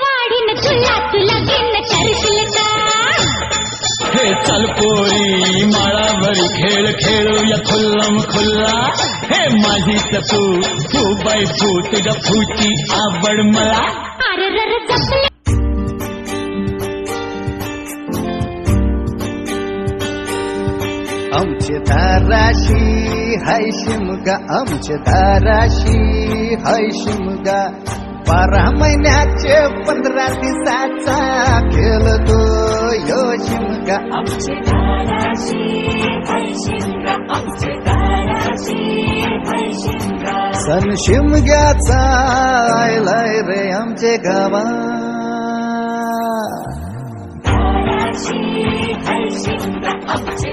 वाढीन तुला तुला गिन करशील का? हे चल पोरी माळावर खेळ खेळूया खुल्लम खुल्ला. हे माझी तू तू बाई फू तुझ्या फूची आवड मला. अरे रर जपले आमचे धाराशी हाय शिमगा, आमचे धाराशी हाय शिमगा. 12 महिन्याचे 15 दिवसाचा खेळतो यो शिमगा. आमचे धाराशी हाय शिमगा, आमचे धाराशी हाय शिमगा. सण शिमग्याचा आयलाय रे आमचे गावा. धाराशी हाय शिमगा, आमचे